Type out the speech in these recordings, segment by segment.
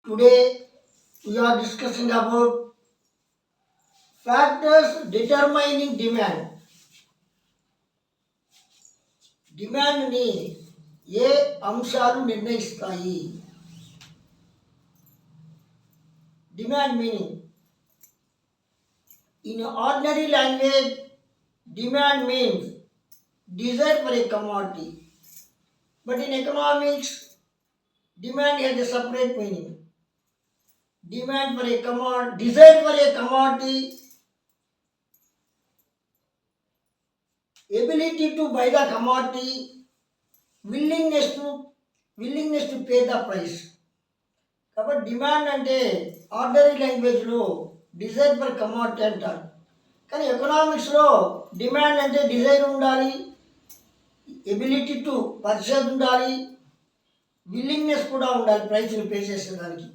Today we are discussing about factors determining demand. డిమాండ్ని ఏ అంశాలు నిర్ణయిస్తాయి? Demand meaning in ordinary language, demand means desire for a commodity. But in economics, demand has a separate meaning. Demand for a commodity, desire for a commodity, ability to buy the commodity, willingness to pay the price. కాబట్టి demand అంటే ordinary లాంగ్వేజ్లో desire for commodity అంటారు. కానీ ఎకనామిక్స్లో demand అంటే Dzire ఉండాలి, ability to purchase ఉండాలి, willingness కూడా ఉండాలి ప్రైస్ని పే చేసేదానికి.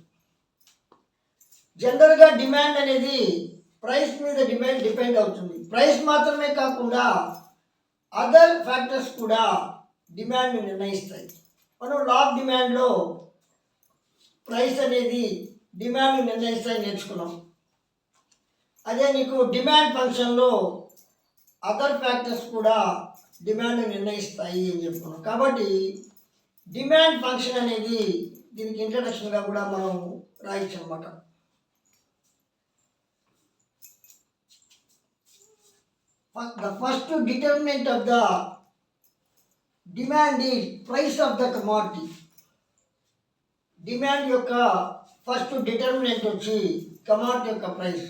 జనరల్గా డిమాండ్ అనేది ప్రైస్ మీద డిపెండ్ అవుతుంది. ప్రైస్ మాత్రమే కాకుండా అదర్ ఫ్యాక్టర్స్ కూడా డిమాండ్ని నిర్ణయిస్తాయి. మనం లా ఆఫ్ డిమాండ్లో ప్రైస్ అనేది డిమాండ్ నిర్ణయిస్తాయి నేర్చుకున్నాం. అదే నీకు డిమాండ్ ఫంక్షన్లో అదర్ ఫ్యాక్టర్స్ కూడా డిమాండ్ నిర్ణయిస్తాయి అని చెప్పుకున్నాం. కాబట్టి డిమాండ్ ఫంక్షన్ అనేది దీనికి ఇంట్రడక్షన్గా కూడా మనం రాయొచ్చు అనమాట. The first determinant of the demand is price of the commodity. Demand యొక్క ఫస్ట్ డిటర్మినెంట్ వచ్చి కమాడిటీ యొక్క price.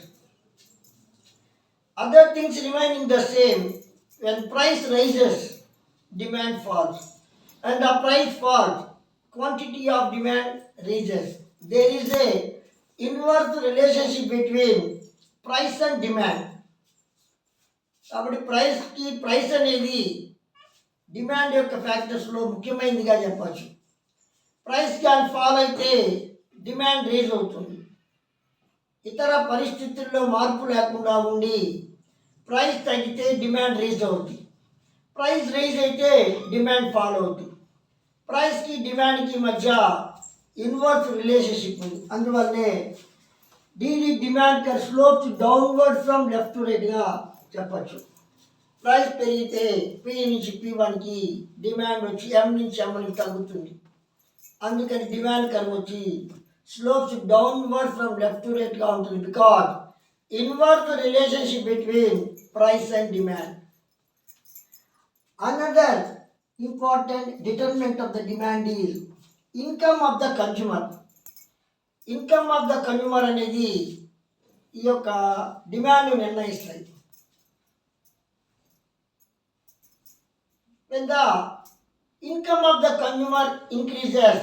Other things remaining the same. When price rises demand falls, and the price falls quantity of demand rises. There is a inverse relationship between price and demand. కాబట్టి price అనేది demand యొక్క ఫ్యాక్టర్స్లో ముఖ్యమైనదిగా చెప్పచ్చు. Price can fall అయితే demand raise అవుతుంది. ఇతర పరిస్థితుల్లో మార్పు లేకుండా ఉండి ప్రైస్ తగ్గితే డిమాండ్ రేజ్ అవుతుంది. ప్రైస్ రేజ్ అయితే డిమాండ్ ఫాల్ అవుతుంది. ప్రైస్కి డిమాండ్కి మధ్య ఇన్వర్స్ రిలేషన్షిప్ ఉంది. అందువల్లే దీని demand curve slopes downward from left to రైట్గా చెప్పచ్చు. ప్రైస్ పెరిగితే పి నుంచి P1కి డిమాండ్ వచ్చి M నుంచి Mకి తగ్గుతుంది. అందుకని డిమాండ్ కర్వ్ వచ్చి slopes downward from left to రైట్గా ఉంటుంది. Because inverse relationship between price and demand. Another important determinant of the demand is income of the consumer. Income of the consumer అనేది ఈ యొక్క డిమాండ్ నిర్ణయిస్తాయి. When the income of the consumer increases,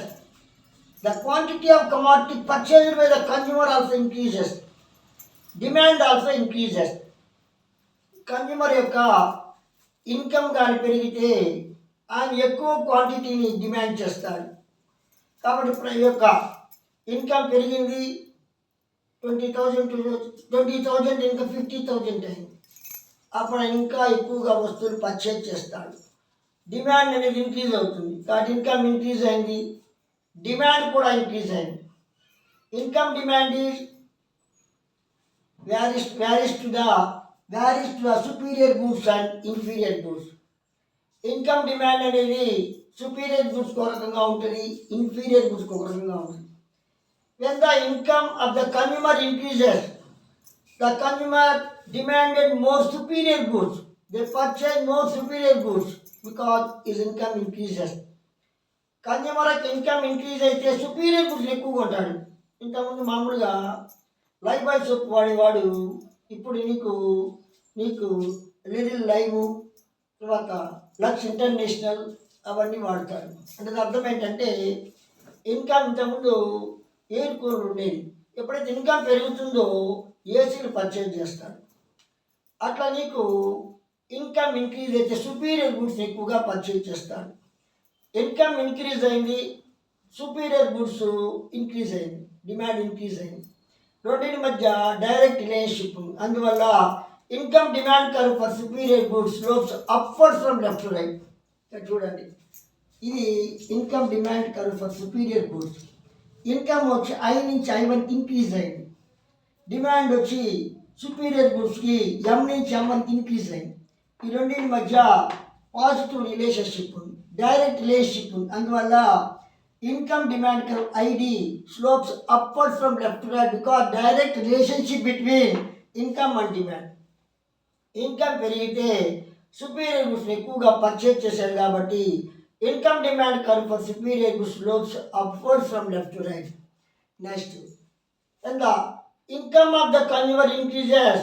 the quantity of commodity purchased by the consumer also increases. Demand also increases. Consumer యొక్క income కానీ పెరిగితే ఆయన ఎక్కువ క్వాంటిటీని డిమాండ్ చేస్తాడు. కాబట్టి ఈ యొక్క ఇన్కమ్ పెరిగింది 20,000 ఇంకా 50,000 అయింది. అప్పుడు ఇంకా ఎక్కువగా వస్తువులు పర్చేజ్ చేస్తాడు. డిమాండ్ అనేది ఇంక్రీజ్ అవుతుంది. కాబట్టి ఇన్కమ్ ఇంక్రీజ్ అయింది, డిమాండ్ కూడా ఇంక్రీజ్ అయింది. Income demand is varies to the superior goods and inferior goods. Income demand అనేది సుపీరియర్ గూడ్స్కి ఒక రకంగా ఉంటుంది, ఇన్ఫీరియర్ గూడ్స్కి ఒక రకంగా ఉంటుంది. When the income of the consumer increases, the consumer demanded more superior goods. They purchase more superior goods because his income increases. Consumer income increase అయితే superior goods ఎక్కువగా ఉంటాడు. ఇంతకుముందు మామూలుగా లైఫ్ బాయ్ సోప్ వాడేవాడు ఇప్పుడు నీకు లిటిల్ లైవ్, తర్వాత Lux international అవన్నీ వాడతాడు. అంటే అర్థం ఏంటంటే ఇన్కమ్ ఇంతకుముందు ఎయిర్ కూలర్ ఉండేది, ఎప్పుడైతే ఇన్కమ్ పెరుగుతుందో ఏసీలు పర్చేజ్ చేస్తాడు. అట్లా నీకు ఇన్కమ్ ఇంక్రీజ్ అయితే సుపీరియర్ గుడ్స్ ఎక్కువగా పర్చేజ్ చేస్తాడు. ఇన్కమ్ ఇంక్రీజ్ అయింది, సుపీరియర్ గుడ్స్ ఇంక్రీజ్ అయింది, డిమాండ్ ఇంక్రీజ్ అయింది. రెండింటి మధ్య డైరెక్ట్ రిలేషన్షిప్ ఉంది. అందువల్ల income demand curve for superior goods slopes upward from left to right. చూడండి, ఇది income demand curve for superior goods. Income వచ్చి ఐ నుంచి I1కి ఇంక్రీజ్ అయింది. డిమాండ్ వచ్చి సుపీరియర్ గుడ్స్కి ఎం నుంచి M1కి ఇంక్రీజ్ అయింది. ఈ రెండింటి మధ్య పాజిటివ్ రిలేషన్షిప్ ఉంది, డైరెక్ట్ రిలేషన్షిప్ ఉంది. అందువల్ల income demand curve ID slopes upward from left to right because direct relationship between income and demand. Income పెరిగితే సుపీరియర్ గుడ్స్ని ఎక్కువగా పర్చేజ్ చేశారు కాబట్టి income demand curve for superior goods slopes upward from left to right. Next, and the income of the consumer increases,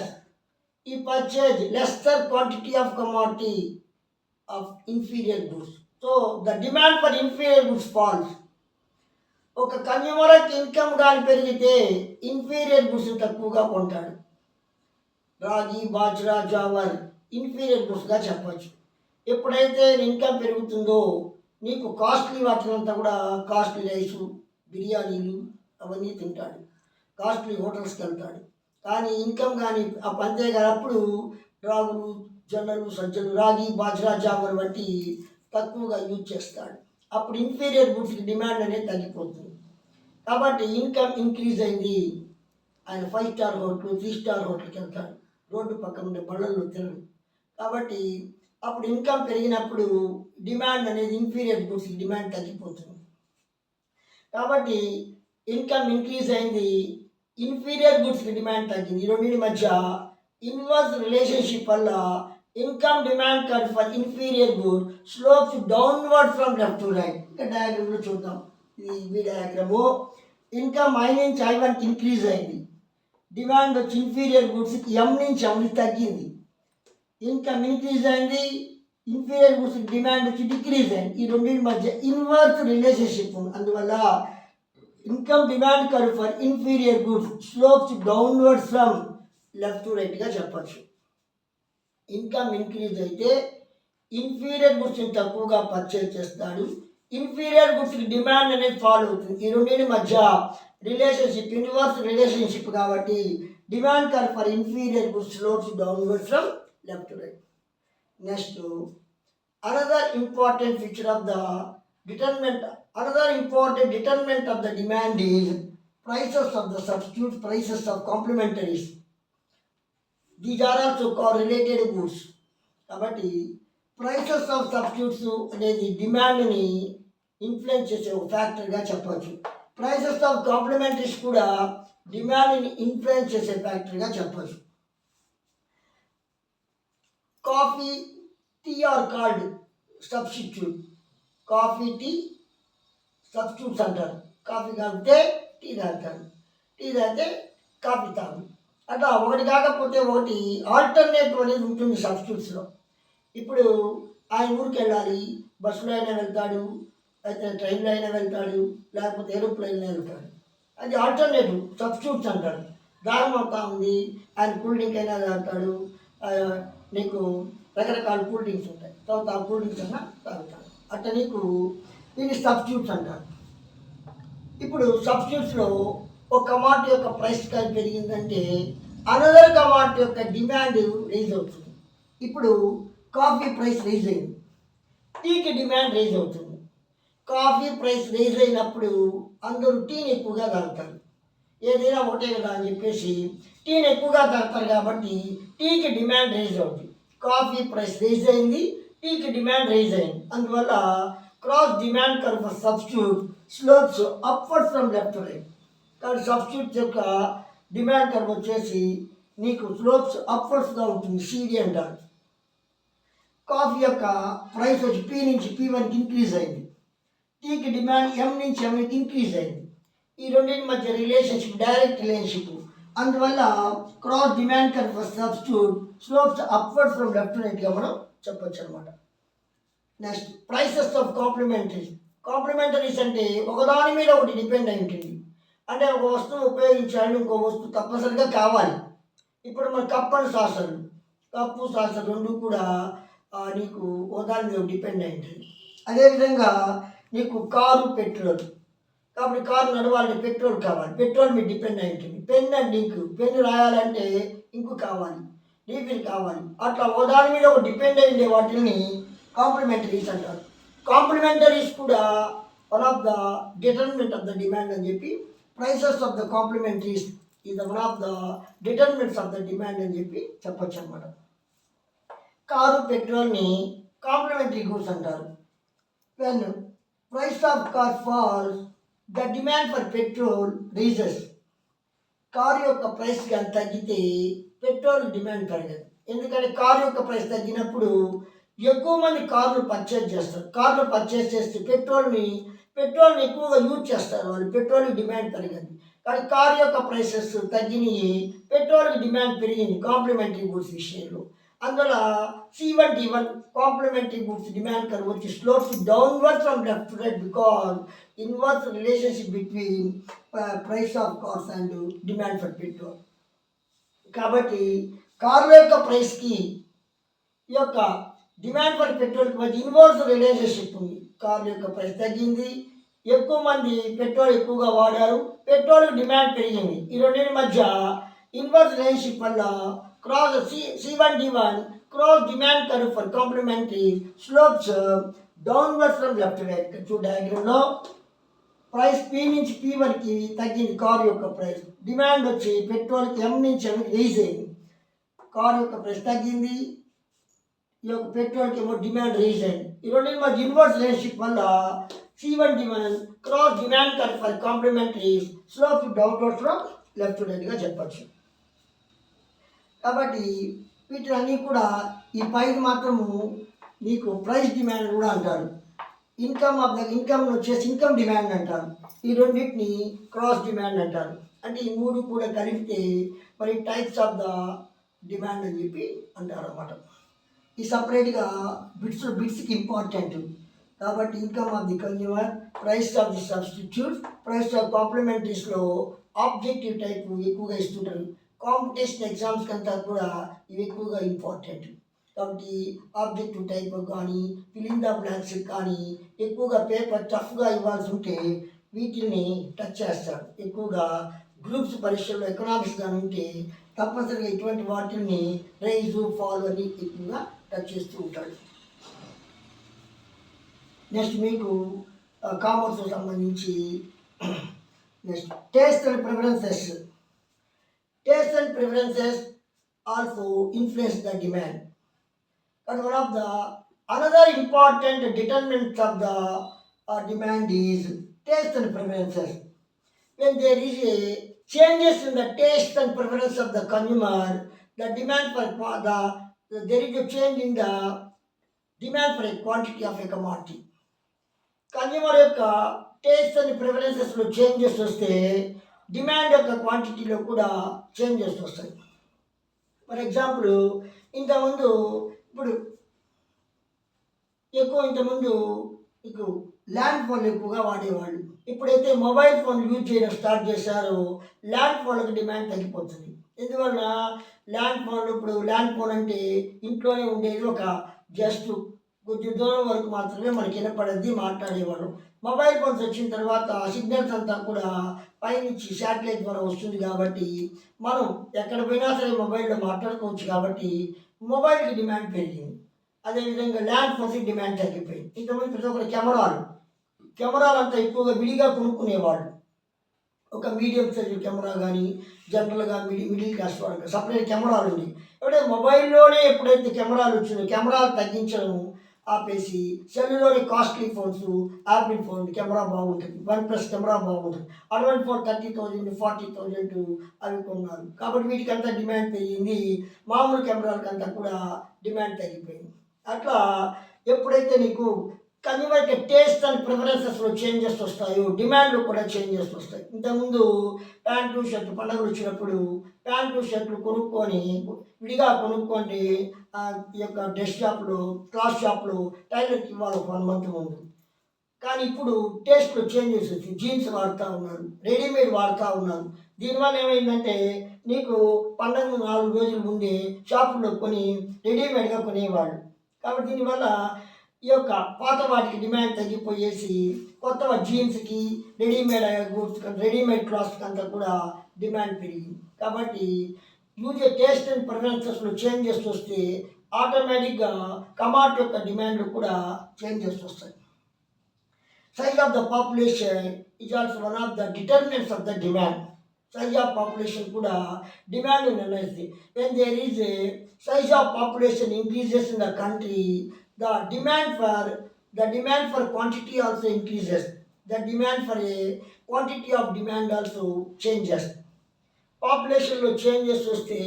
he purchase lesser quantity of commodity of inferior goods. So the demand for inferior goods falls. ఒక కన్జ్యూమర్కి income కానీ పెరిగితే inferior goods తక్కువగా కొంటాడు. రాగి, bajra, Jewar inferior గుడ్స్గా చెప్పచ్చు. ఎప్పుడైతే income పెరుగుతుందో నీకు కాస్ట్లీ వాటినంతా కూడా కాస్ట్లీ రైసు, బిర్యానీలు అవన్నీ తింటాడు, కాస్ట్లీ హోటల్స్కి వెళ్తాడు. కానీ ఇన్కమ్ కానీ అంతే కానీ అప్పుడు రాగులు, జొన్నలు, సజ్జలు, రాగి, బాజ్రా, జావర్ వంటి తక్కువగా యూజ్ చేస్తాడు. అప్పుడు ఇన్ఫీరియర్ గుడ్స్కి డిమాండ్ అనేది తగ్గిపోతుంది. కాబట్టి ఇన్కమ్ ఇంక్రీజ్ అయింది, ఆయన 5 స్టార్ హోటల్, 3 స్టార్ హోటల్కి వెళ్తాడు, రోడ్డు పక్కన ఉండే బళ్ళల్లో తినడు. కాబట్టి అప్పుడు ఇన్కమ్ పెరిగినప్పుడు డిమాండ్ అనేది ఇన్ఫీరియర్ గుడ్స్కి డిమాండ్ తగ్గిపోతుంది. కాబట్టి ఇన్కమ్ ఇంక్రీజ్ అయింది, ఇన్ఫీరియర్ గుడ్స్కి డిమాండ్ తగ్గింది. ఈ రెండింటి మధ్య ఇన్వర్స్ రిలేషన్షిప్ వల్ల income demand curve for inferior good slopes downward from left to right. ఇంకా డయాగ్రామ్లో చూద్దాం. ఈ డయాగ్రాము ఇన్కమ్ I నుంచి I1కి ఇంక్రీజ్ అయింది, డిమాండ్ వచ్చి ఇన్ఫీరియర్ గుడ్స్కి M నుంచి M తగ్గింది. ఇన్కమ్ ఇంక్రీజ్ అయింది, ఇన్ఫీరియర్ గుడ్స్కి డిమాండ్ వచ్చి డిక్రీజ్ అయింది. ఈ రెండింటి మధ్య ఇన్వర్స్ రిలేషన్షిప్ ఉంది. అందువల్ల income demand curve for inferior goods slopes downward from left to రైట్గా చెప్పచ్చు. ఇన్కమ్ ఇంక్రీజ్ అయితే ఇన్ఫీరియర్ గుడ్స్ని తక్కువగా పర్చేజ్ చేస్తాడు, ఇన్ఫీరియర్ గుడ్స్కి డిమాండ్ అనేది ఫాలో అవుతుంది. ఈ రెండింటి మధ్య రిలేషన్షిప్ ఇన్వర్స్ రిలేషన్షిప్ కాబట్టి demand curve for inferior goods slopes downward from left to right. Next, another important feature of the determinant another important determinant of the demand is prices of the substitutes, prices of complementaries. These are also correlated goods. కాబట్టి prices of substitutes అనేది డిమాండ్ని influence చేసే ఒక ఫ్యాక్టర్గా చెప్పవచ్చు. Prices of complimentaries కూడా డిమాండ్ని influence చేసే ఫ్యాక్టర్గా చెప్పవచ్చు. Coffee, tea are called substitute. Coffee, tea substitutes అంటారు. కాఫీ తాగితే టీ తాగుతారు, టీ తాగితే కాఫీ తాగు. అట్లా ఒకటి కాకపోతే ఒకటి ఆల్టర్నేటివ్ అనేది ఉంటుంది సబ్స్టిట్యూట్స్లో. ఇప్పుడు ఆయన ఊరికి వెళ్ళాలి, బస్సులో అయినా వెళ్తాడు, అయితే ట్రైన్లో అయినా వెళ్తాడు, లేకపోతే ఏరోప్లేన్లో వెళ్తాడు. అది ఆల్టర్నేటివ్ సబ్స్టిట్యూట్స్ అంటారు. దారం అవుతా ఉంది, ఆయన కూల్ డ్రింక్ అయినా తాగుతాడు, నీకు రకరకాల కూల్ డ్రింక్స్ ఉంటాయి, తర్వాత ఆ కూల్ డ్రింక్స్ అయినా తాగుతాడు. అట్లా నీకు దీన్ని సబ్స్టిట్యూట్స్ అంటారు. ఇప్పుడు సబ్స్టిట్యూట్స్లో ఒక కమాడిటీ యొక్క ప్రైస్ కానీ పెరిగిందంటే అనదర్ కమాడిటీ యొక్క డిమాండ్ రైజ్ అవుతుంది. ఇప్పుడు కాఫీ ప్రైస్ రైజ్ అయింది, టీకి డిమాండ్ రైజ్ అవుతుంది. కాఫీ ప్రైస్ రైజ్ అయినప్పుడు అందరూ టీని ఎక్కువగా తాగుతారు, ఏదైనా ఒకటే కదా అని చెప్పేసి టీని ఎక్కువగా తాగుతారు. కాబట్టి టీకి డిమాండ్ రైజ్ అవుతుంది. కాఫీ ప్రైస్ రైజ్ అయింది, టీకి డిమాండ్ రైజ్ అయింది. అందువల్ల cross demand curve for substitute slopes upward from left to right. కానీ సబ్స్టిట్యూట్ యొక్క డిమాండ్ కర్వ్ వచ్చేసి నీకు స్లోప్స్ అప్వర్డ్స్గా ఉంటుంది, సిడి అంటారు. కాఫీ యొక్క ప్రైస్ వచ్చి పీ నుంచి P1కి ఇంక్రీజ్ అయింది, టీకి డిమాండ్ M నుంచి Mకి ఇంక్రీజ్ అయింది. ఈ రెండింటి మధ్య రిలేషన్షిప్ డైరెక్ట్ రిలేషన్షిప్. అందువల్ల cross demand curve for substitute slopes upward from left to రైట్గా మనం చెప్పచ్చు అనమాట. Next, prices of complementaries. Complementaries అంటే ఒకదాని మీద ఒకటి డిపెండ్ అయి ఉంటుంది. అంటే ఒక వస్తువు ఉపయోగించాలని ఇంకో వస్తువు తప్పనిసరిగా కావాలి. ఇప్పుడు మన కప్ అండ్ సాసర్లు, కప్పు సాసర్ రెండు కూడా నీకు ఒకదాని మీద డిపెండ్ అయి ఉంటుంది. అదేవిధంగా నీకు కారు, పెట్రోల్. కాబట్టి కారు నడవాలంటే పెట్రోల్ కావాలి, పెట్రోల్ మీద డిపెండ్ అయి ఉంటుంది. పెన్ అండ్ ఇంక్, పెన్ రాయాలంటే ఇంకు కావాలి, రీఫిల్ కావాలి. అట్లా ఒకదాని మీద ఒక డిపెండ్ అయ్యే వాటిని కాంప్లిమెంటరీస్ అంటారు. కాంప్లిమెంటరీస్ కూడా one of the determinant of the demand అని చెప్పి, prices of the complementaries is one of the determinants of the demand అని చెప్పి చెప్పొచ్చు అనమాట. కారు పెట్రోల్ని కాంప్లిమెంటరీ గూడ్స్ అంటారు. When price of car falls the demand for petrol rises. Car యొక్క price కానీ తగ్గితే పెట్రోల్ డిమాండ్ పెరగదు. ఎందుకంటే కారు యొక్క ప్రైస్ తగ్గినప్పుడు ఎక్కువ మంది కార్లు పర్చేజ్ చేస్తారు. కార్లు పర్చేజ్ చేస్తే పెట్రోల్ని ఎక్కువగా యూజ్ చేస్తారు వాళ్ళు, పెట్రోల్కి డిమాండ్ పెరిగింది. కానీ కారు యొక్క ప్రైసెస్ తగ్గినాయి, పెట్రోల్కి డిమాండ్ పెరిగింది కాంప్లిమెంటరీ గూడ్స్ విషయంలో. అందువల్ల C1D1 complementary goods demand curve వచ్చి slopes downward from left to right because inverse relationship between price of cars and demand for petrol. కాబట్టి కార్ల యొక్క ప్రైస్కి ఈ యొక్క డిమాండ్ ఫర్ పెట్రోల్కి మధ్య ఇన్వర్స్ రిలేషన్షిప్ ఉంది. కార్ల యొక్క ప్రైస్ తగ్గింది, ఎక్కువ మంది పెట్రోల్ ఎక్కువగా వాడారు, పెట్రోల్ డిమాండ్ పెరిగింది. ఈ రెండింటి మధ్య ఇన్వర్స్ రిలేషన్షిప్ వల్ల cross C1D1 cross demand curve for complementary slopes downward from left to right. డయాగ్రామ్లో ప్రైస్ P నుంచి P వరకు తగ్గింది కారు యొక్క ప్రైస్, డిమాండ్ వచ్చి పెట్రోల్కి M నుంచి M రైజ్ అయింది. కారు యొక్క ప్రైస్ తగ్గింది, ఈ యొక్క పెట్రోల్కి ఏమో డిమాండ్ రైజ్ అయింది. ఈ రెండింటి మధ్య ఇన్వర్స్ రిలేషన్షిప్ వల్ల C1D1 cross demand curve for complementary slope downward from left to రైట్గా చెప్పచ్చు. కాబట్టి వీటిని కూడా ఈ పైకి మాత్రము నీకు ప్రైస్ డిమాండ్ కూడా అంటారు. ఇన్కమ్ వచ్చేసి ఇన్కమ్ డిమాండ్ అంటారు. ఈ రెండింటిని క్రాస్ డిమాండ్ అంటారు. అంటే ఈ మూడు కూడా కలిపితే మరి టైప్స్ ఆఫ్ ద డిమాండ్ అని చెప్పి అంటారు అన్నమాట. ఈ సపరేట్గా బిట్స్కి ఇంపార్టెంట్. కాబట్టి income of the consumer, price of the substitute, price of కాంప్లిమెంటరీస్లో ఆబ్జెక్టివ్ టైప్ ఎక్కువగా ఇస్తుంటారు. కాంపిటీషన్ ఎగ్జామ్స్ కంతా కూడా ఇవి ఎక్కువగా ఇంపార్టెంట్. కాబట్టి ఆబ్జెక్టివ్ టైప్ కానీ ఫిలింగ్ ద బ్లాంక్స్ కానీ ఎక్కువగా పేపర్ టఫ్గా ఇవ్వాల్సి ఉంటే వీటిని టచ్ చేస్తాడు. ఎక్కువగా గ్రూప్స్ పరీక్షల్లో ఎకనామిక్స్ కానీ ఉంటే తప్పనిసరిగా ఇటువంటి వాటిని రైజు ఫాల్ అని ఎక్కువగా టచ్ చేస్తూ ఉంటాడు. నెక్స్ట్ మీకు కామర్స్కి సంబంధించి next taste and preferences. Tastes and preferences also influence the demand. But one of the another important determinants of the demand is taste and preferences. When there is a changes in the taste and preference of the consumer, the demand for there is a change in the demand for a quantity of a commodity. Consumer యొక్క taste and ప్రిఫరెన్సెస్లో changes వస్తే demand యొక్క క్వాంటిటీలో కూడా changes వస్తాయి. For example ఇంతకుముందు మీకు land ఫోన్లు ఎక్కువగా వాడేవాళ్ళు. ఇప్పుడైతే మొబైల్ ఫోన్ యూజ్ చేయడం స్టార్ట్ చేశారో ల్యాండ్ ఫోన్లకు డిమాండ్ తగ్గిపోతుంది. ఎందువల్ల ల్యాండ్ ఫోన్ అంటే ఇంట్లోనే ఉండేది, ఒక జస్ట్ కొద్ది దూరం వరకు మాత్రమే మనకి వినపడద్ది, మాట్లాడేవాళ్ళు. మొబైల్ ఫోన్స్ వచ్చిన తర్వాత సిగ్నల్స్ అంతా కూడా పైనుంచి శాటిలైట్ ద్వారా వస్తుంది కాబట్టి మనం ఎక్కడ పోయినా సరే మొబైల్లో మాట్లాడుకోవచ్చు. కాబట్టి మొబైల్కి డిమాండ్ పెరిగింది. అదేవిధంగా ల్యాండ్ ఫోన్స్కి డిమాండ్ తగ్గిపోయింది. ఇంతకుముందు ప్రతి ఒక్కరు కెమెరాలు అంతా ఎక్కువగా విడిగా కొనుక్కునేవాళ్ళు. ఒక మీడియం సైజు కెమెరా కానీ జనరల్గా మిడిల్ క్లాస్ వాళ్ళకి సపరేట్ కెమెరాలు ఉంది. ఎప్పుడైతే మొబైల్లోనే కెమెరాలు వచ్చినాయి, కెమెరాలు తగ్గించడం ఆపేసి సెల్లులోని costly phones, Apple phone camera బాగుంటుంది, OnePlus కెమెరా బాగుంటుంది, అటువంటి ఫోన్ 30,000 40,000 అవి కొన్నారు. కాబట్టి వీటికంతా డిమాండ్ పెరిగింది, మామూలు కెమెరాలకంతా కూడా డిమాండ్ తగ్గిపోయింది. అట్లా ఎప్పుడైతే నీకు కన్జ్యూమర్ టేస్ట్ అండ్ ప్రిఫరెన్సెస్లో చేంజెస్ వస్తాయో డిమాండ్లో కూడా చేంజెస్ వస్తాయి. ఇంతకుముందు ప్యాంటు షర్ట్లు పండుగలు వచ్చినప్పుడు ప్యాంటు షర్ట్లు విడిగా కొనుక్కొని ఈ యొక్క డ్రెస్ షాప్లో, క్లాత్ షాప్లో టైలర్కి ఇవ్వాలి 1 month ముందు. కానీ ఇప్పుడు టేస్ట్లో చేంజెస్ వచ్చి జీన్స్ వాడుతూ ఉన్నారు, రెడీమేడ్ వాడుతూ ఉన్నారు. దీనివల్ల ఏమైందంటే నీకు పండుగ 4 రోజుల ముందే షాపుల్లో కొని రెడీమేడ్గా కొనేవాళ్ళు. కాబట్టి దీనివల్ల ఈ యొక్క పాత వాటికి డిమాండ్ తగ్గిపోయేసి కొత్త జీన్స్కి, రెడీమేడ్ క్లాత్స్కి అంతా కూడా డిమాండ్ పెరిగింది. కాబట్టి టేస్ట్ అండ్ ప్రిఫరెన్సెస్లో చేంజెస్ వస్తే ఆటోమేటిక్గా కమాడిటీ యొక్క డిమాండ్లో కూడా చేంజెస్ వస్తాయి. Size of the population is also one of the determinants of the demand. Size of population kuda demand నిర్ణయిస్తుంది. When there is a size of population increases in the country, the demand for quantity also increases. The demand for a quantity of demand also changes. పాపులేషన్లో changes వస్తే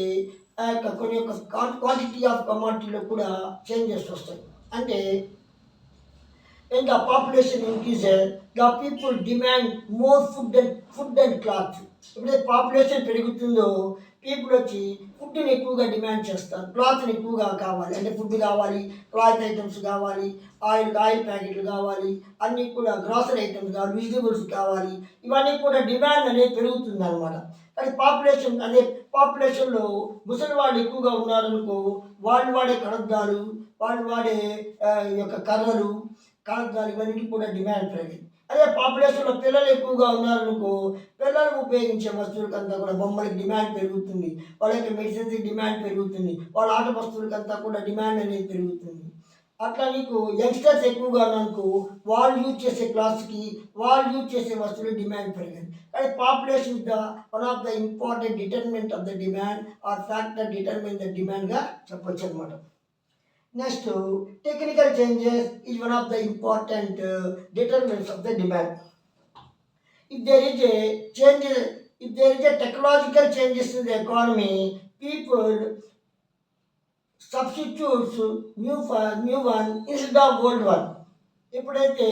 ఆ యొక్క కొన్ని యొక్క quantity of కమాడిటీలో కూడా changes వస్తాయి. అంటే when the population increases, the people demand more food and cloth. ఎప్పుడైతే పాపులేషన్ పెరుగుతుందో పీపుల్ వచ్చి ఫుడ్ని ఎక్కువగా డిమాండ్ చేస్తారు, క్లాత్ని ఎక్కువగా కావాలి. అంటే ఫుడ్ కావాలి, క్లాత్ ఐటమ్స్ కావాలి, ఆయిల్ ప్యాకెట్లు కావాలి, అన్నీ కూడా గ్రాసరీ ఐటమ్స్ కావాలి, వెజిటబుల్స్ కావాలి. ఇవన్నీ కూడా డిమాండ్ అనేది పెరుగుతుంది అనమాట. కానీ పాపులేషన్లో ముసలి వాళ్ళు ఎక్కువగా ఉన్నారనుకో, వాళ్ళు వాడే కడద్దాలు, వాళ్ళు వాడే యొక్క కర్రలు, కాగితాలు ఇవన్నీ కూడా డిమాండ్ పెరిగింది. అదే పాపులేషన్లో పిల్లలు ఎక్కువగా ఉన్నారనుకో, పిల్లలకు ఉపయోగించే వస్తువులకంతా కూడా బొమ్మలకి డిమాండ్ పెరుగుతుంది, వాళ్ళ యొక్క మెడిసిన్స్కి డిమాండ్ పెరుగుతుంది, వాళ్ళ ఆట వస్తువులకంతా కూడా డిమాండ్ అనేది పెరుగుతుంది. అట్లా నీకు యంగ్స్టర్స్ ఎక్కువగా ఉన్నారనుకో, వాళ్ళు యూజ్ చేసే క్లాస్కి, వాళ్ళు యూజ్ చేసే వస్తువులు డిమాండ్ పెరిగింది. కానీ population is the one of the important determinant of the demand or factor determine the డిమాండ్గా చెప్పొచ్చు అనమాట. Next, technical changes is one of the important determinants of the demand. If there is a technological changes in the economy, people substitutes new one instead of old one. ఎప్పుడైతే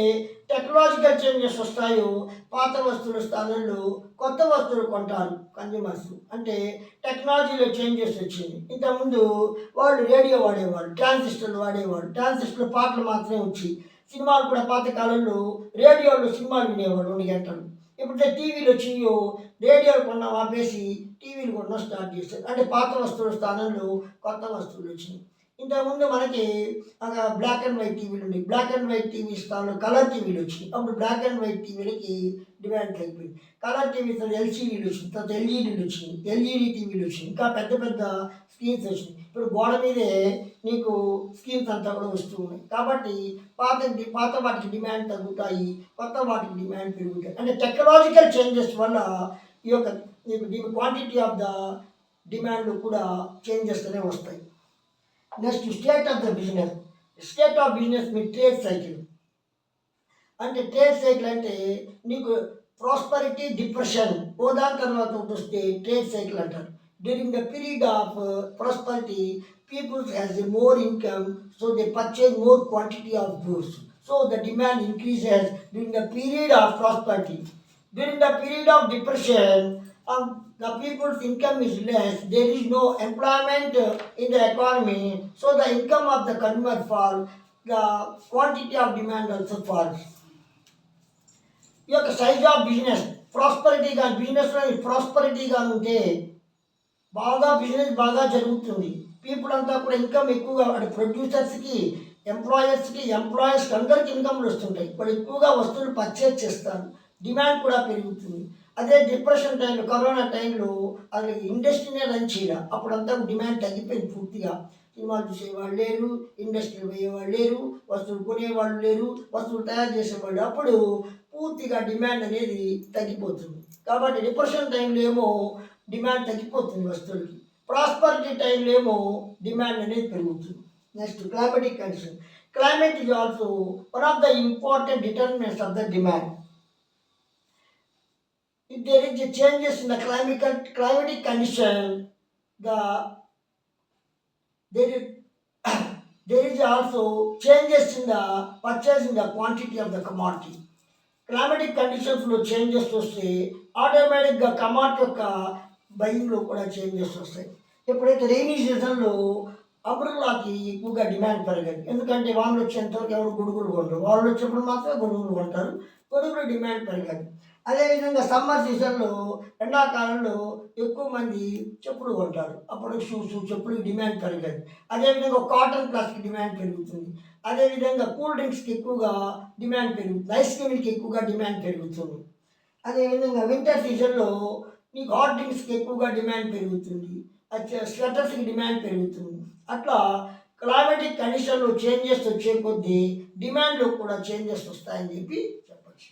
technological changes వస్తాయో, పాత వస్తువుల స్థానంలో కొత్త వస్తువులు కొంటారు consumers. అంటే టెక్నాలజీలో చేంజెస్ వచ్చింది. ఇంతకుముందు వాళ్ళు రేడియో వాడేవాళ్ళు, ట్రాన్సిస్టర్లు వాడేవాళ్ళు, ట్రాన్సిస్టర్లు పాటలు మాత్రమే వచ్చి, సినిమాలు కూడా పాత కాలంలో రేడియోలో సినిమాలు వినేవాళ్ళు 2 గంటలు. ఎప్పుడైతే టీవీలు వచ్చినాయో, రేడియోలు కొన్న ఆపేసి టీవీలు కొనడం స్టార్ట్ చేశారు. అంటే పాత వస్తువుల స్థానంలో కొత్త వస్తువులు వచ్చినాయి. ఇంతకుముందు మనకి బ్లాక్ అండ్ వైట్ టీవీలు ఉన్నాయి, బ్లాక్ అండ్ వైట్ టీవీ స్థానంలో కలర్ టీవీలు వచ్చినాయి. అప్పుడు బ్లాక్ అండ్ వైట్ టీవీలకి డిమాండ్ తగ్గిపోయింది. కలర్ టీవీ తర్వాత ఎల్సీడీలు వచ్చినాయి, తర్వాత ఎల్ఈడీలు వచ్చినాయి, ఎల్ఈడీ టీవీలు వచ్చినాయి, ఇంకా పెద్ద పెద్ద స్క్రీన్స్ వచ్చినాయి. ఇప్పుడు గోడ మీదే నీకు స్క్రీన్స్ అంతా కూడా వస్తూ ఉన్నాయి. కాబట్టి పాత వాటికి డిమాండ్ తగ్గుతాయి, కొత్త వాటికి డిమాండ్ పెరుగుతాయి. అంటే టెక్నాలజికల్ చేంజెస్ వల్ల ఈ యొక్క నీకు క్వాంటిటీ ఆఫ్ ద డిమాండ్లు కూడా చేంజెస్ అనేవి వస్తాయి. Next, state of the business. State of business మీ ట్రేడ్ సైకిల్. అంటే ట్రేడ్ సైకిల్ అంటే నీకు ప్రాస్పరిటీ, డిప్రెషన్ దాని తర్వాత వస్తే ట్రేడ్ సైకిల్ అంటారు. During the period of prosperity peoples has more income, so they purchase more quantity of goods, so the demand increases during the period of prosperity. During the period of depression, the people's income is less, there is no employment in the economy, so the income of the consumer falls, the quantity of demand also falls. ఈ యొక్క size of business ప్రాస్పరిటీగా, బిజినెస్లో ప్రాస్పరిటీగా ఉంటే business బాగా జరుగుతుంది. People అంతా కూడా income ఎక్కువగా, అంటే ప్రొడ్యూసర్స్కి, ఎంప్లాయర్స్కి అందరికి ఇన్కమ్లు వస్తుంటాయి. ఇప్పుడు ఎక్కువగా వస్తువులు పర్చేజ్ చేస్తారు, డిమాండ్ కూడా పెరుగుతుంది. అదే డిప్రెషన్ టైంలో, కరోనా టైంలో అది ఇండస్ట్రీనే రన్ చేయాలి. అప్పుడంతా డిమాండ్ తగ్గిపోయింది పూర్తిగా. సినిమాలు చూసేవాళ్ళు లేరు, ఇండస్ట్రీలు పోయేవాళ్ళు లేరు, వస్తువులు కొనేవాళ్ళు లేరు, వస్తువులు తయారు చేసేవాళ్ళు. అప్పుడు పూర్తిగా డిమాండ్ అనేది తగ్గిపోతుంది. కాబట్టి డిప్రెషన్ టైంలో ఏమో డిమాండ్ తగ్గిపోతుంది వస్తువులకి, ప్రాస్పరిటీ టైంలో ఏమో డిమాండ్ అనేది పెరుగుతుంది. Next, climatic condition. Climate is also one of the important determinants of the demand. If there is a changes in the climatic condition, there is also changes in the purchase in the quantity of the commodity. Climatic conditions లో changes వస్తే ఆటోమేటిక్గా commodity యొక్క బయింగ్లో కూడా changes వస్తాయి. ఎప్పుడైతే rainy సీజన్లో అంబ్రెల్లాకి ఎక్కువగా demand పెరగదు. ఎందుకంటే వానలు వచ్చేంతవరకు ఎవరు గొడుగులు కొంటారు, వానలు వచ్చినప్పుడు మాత్రమే గొడుగులు కొంటారు, గొడుగులు డిమాండ్ పెరగదు. అదేవిధంగా సమ్మర్ సీజన్లో, ఎండాకాలంలో ఎక్కువ మంది చెప్పులు కొంటారు, అప్పుడు చెప్పులకి డిమాండ్ పెరగదు. అదేవిధంగా కాటన్ క్లాత్కి డిమాండ్ పెరుగుతుంది. అదేవిధంగా కూల్ డ్రింక్స్కి ఎక్కువగా డిమాండ్ పెరుగుతుంది, ఐస్ క్రీమ్కి ఎక్కువగా డిమాండ్ పెరుగుతుంది. అదేవిధంగా వింటర్ సీజన్లో నీకు హాట్ డ్రింక్స్కి ఎక్కువగా డిమాండ్ పెరుగుతుంది, స్వెటర్స్కి డిమాండ్ పెరుగుతుంది. అట్లా క్లైమాటిక్ కండిషన్లో చేంజెస్ వచ్చే కొద్దీ డిమాండ్లో కూడా చేంజెస్ వస్తాయని చెప్పి చెప్పచ్చు.